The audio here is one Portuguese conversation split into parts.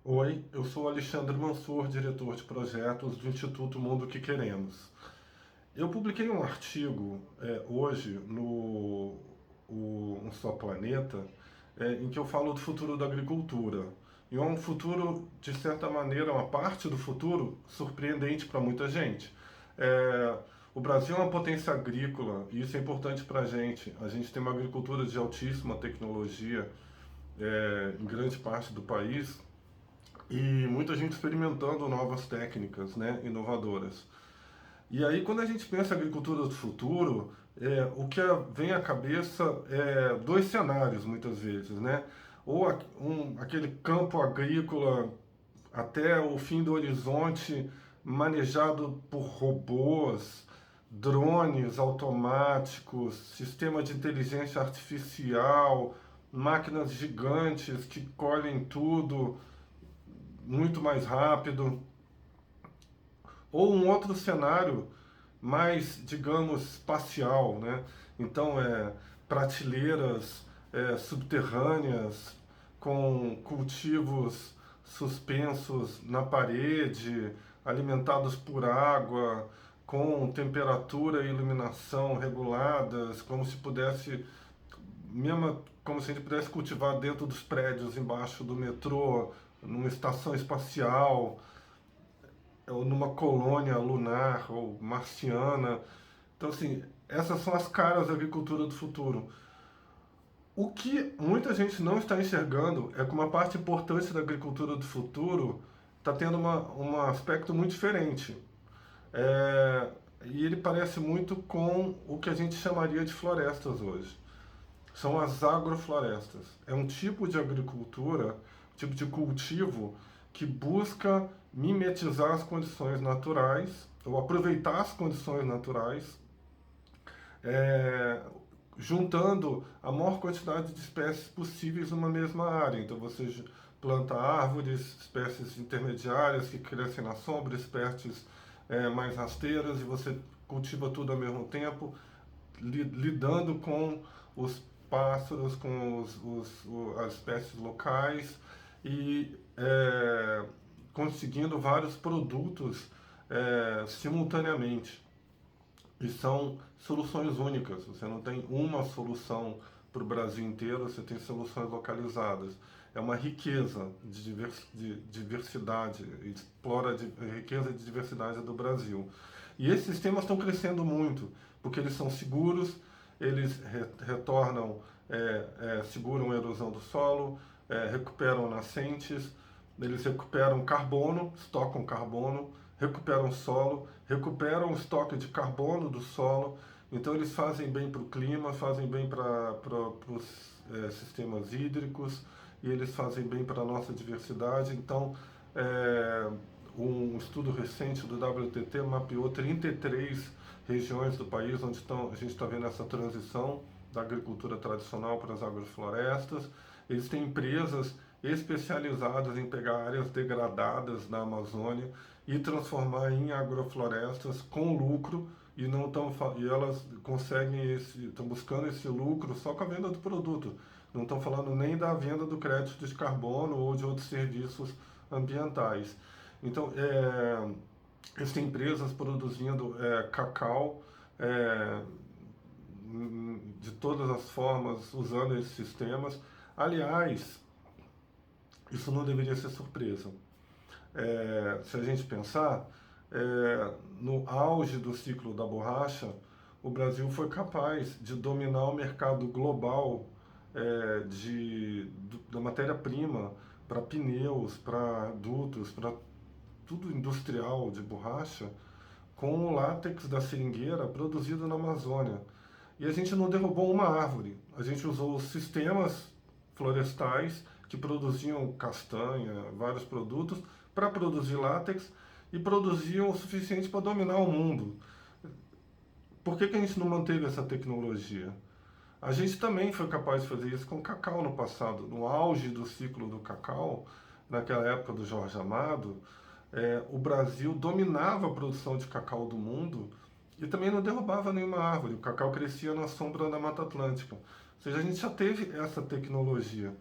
Oi, eu sou Alexandre Mansur, diretor de projetos do Instituto Mundo que Queremos. Eu publiquei um artigo hoje no Um Só Planeta, em que eu falo do futuro da agricultura. E é um futuro, de certa maneira, uma parte do futuro surpreendente para muita gente. É, o Brasil é uma potência agrícola e isso é importante para a gente. A gente tem uma agricultura de altíssima tecnologia em grande parte do país e muita gente experimentando novas técnicas, né, inovadoras. E aí, quando a gente pensa em agricultura do futuro, o que vem à cabeça é dois cenários, muitas vezes, né? Ou aquele campo agrícola até o fim do horizonte manejado por robôs, drones automáticos, sistema de inteligência artificial, máquinas gigantes que colhem tudo muito mais rápido, ou um outro cenário mais, digamos, espacial, né? Então, prateleiras subterrâneas com cultivos suspensos na parede, alimentados por água, com temperatura e iluminação reguladas, como se pudesse, mesmo como se a gente pudesse cultivar dentro dos prédios, embaixo do metrô, numa estação espacial, ou numa colônia lunar ou marciana. Então, assim, essas são as caras da agricultura do futuro. O que muita gente não está enxergando é que uma parte importante da agricultura do futuro está tendo um aspecto muito diferente. É, e ele parece muito com o que a gente chamaria de florestas hoje. São as agroflorestas. É um tipo de agricultura, um tipo de cultivo que busca mimetizar as condições naturais ou aproveitar as condições naturais, é, juntando a maior quantidade de espécies possíveis numa mesma área. Então você planta árvores, espécies intermediárias que crescem na sombra, espécies mais rasteiras, e você cultiva tudo ao mesmo tempo, lidando com os pássaros, com as espécies locais e conseguindo vários produtos simultaneamente. E são soluções únicas. Você não tem uma solução para o Brasil inteiro, você tem soluções localizadas. É uma riqueza de diversidade, explora a riqueza de diversidade do Brasil. E esses sistemas estão crescendo muito, porque eles são seguros, eles retornam, seguram a erosão do solo, recuperam nascentes, eles recuperam carbono, estocam carbono, recuperam solo, recuperam o estoque de carbono do solo. Então eles fazem bem para o clima, fazem bem para os sistemas hídricos e eles fazem bem para a nossa diversidade. Então, um estudo recente do WTT mapeou 33 regiões do país onde a gente está vendo essa transição da agricultura tradicional para as agroflorestas. Eles têm empresas especializadas em pegar áreas degradadas da Amazônia e transformar em agroflorestas com lucro, e não tão e elas conseguem estão buscando esse lucro só com a venda do produto. Não estão falando nem da venda do crédito de carbono ou de outros serviços ambientais. Então, existem empresas produzindo cacau de todas as formas, usando esses sistemas. Aliás, isso não deveria ser surpresa. Se a gente pensar, no auge do ciclo da borracha, o Brasil foi capaz de dominar o mercado global da matéria-prima para pneus, para dutos, para tudo industrial de borracha, com o látex da seringueira produzido na Amazônia. E a gente não derrubou uma árvore, a gente usou os sistemas florestais que produziam castanha, vários produtos, para produzir látex e produziam o suficiente para dominar o mundo. Por que a gente não manteve essa tecnologia? A gente também foi capaz de fazer isso com o cacau no passado. No auge do ciclo do cacau, naquela época do Jorge Amado, o Brasil dominava a produção de cacau do mundo e também não derrubava nenhuma árvore. O cacau crescia na sombra da Mata Atlântica. Ou seja, a gente já teve essa tecnologia.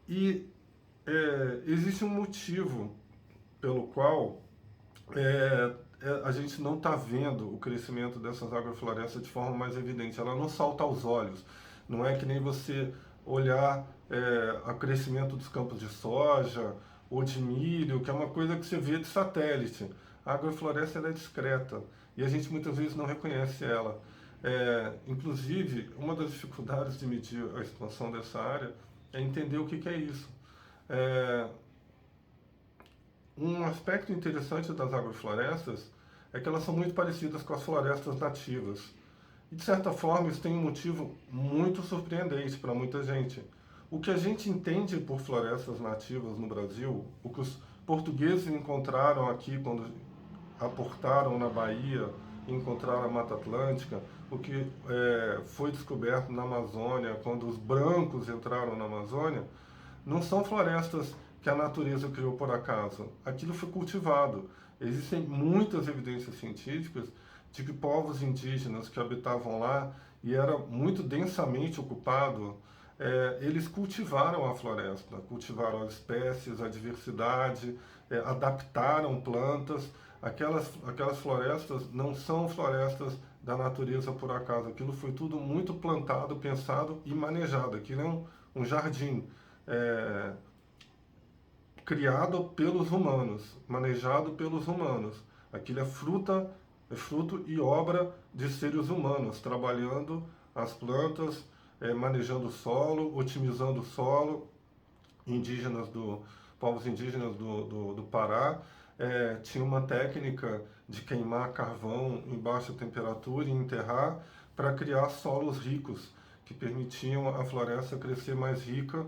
E existe um motivo pelo qual a gente não está vendo o crescimento dessas agroflorestas de forma mais evidente. Ela não salta aos olhos. Não é que nem você olhar o crescimento dos campos de soja ou de milho, que é uma coisa que você vê de satélite. A agrofloresta ela é discreta e a gente muitas vezes não reconhece ela. Inclusive, uma das dificuldades de medir a expansão dessa área é entender o que é isso. É, um aspecto interessante das agroflorestas é que elas são muito parecidas com as florestas nativas. E, de certa forma, isso tem um motivo muito surpreendente para muita gente. O que a gente entende por florestas nativas no Brasil, o que os portugueses encontraram aqui quando aportaram na Bahia, encontraram a Mata Atlântica, o que foi descoberto na Amazônia, quando os brancos entraram na Amazônia, não são florestas que a natureza criou por acaso. Aquilo foi cultivado. Existem muitas evidências científicas de que povos indígenas que habitavam lá e era muito densamente ocupado, eles cultivaram a floresta, cultivaram as espécies, a diversidade, adaptaram plantas. Aquelas florestas não são florestas da natureza por acaso. Aquilo foi tudo muito plantado, pensado e manejado. Aquilo é um jardim. É, criado pelos humanos, manejado pelos humanos. Aquilo é fruto e obra de seres humanos, trabalhando as plantas, manejando o solo, otimizando o solo. Povos indígenas do Pará tinha uma técnica de queimar carvão em baixa temperatura e enterrar para criar solos ricos, que permitiam a floresta crescer mais rica.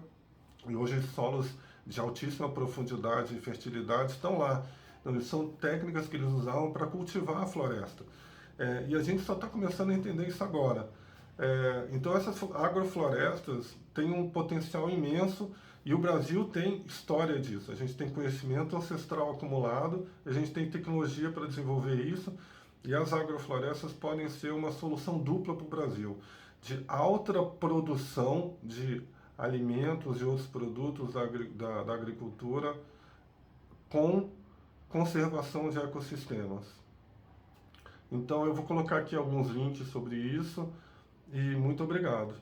E hoje solos de altíssima profundidade e fertilidade estão lá. Então, são técnicas que eles usavam para cultivar a floresta. E a gente só está começando a entender isso agora. Então, essas agroflorestas têm um potencial imenso e o Brasil tem história disso. A gente tem conhecimento ancestral acumulado, a gente tem tecnologia para desenvolver isso e as agroflorestas podem ser uma solução dupla para o Brasil, de alta produção de alimentos e outros produtos da agricultura com conservação de ecossistemas. Então eu vou colocar aqui alguns links sobre isso e muito obrigado.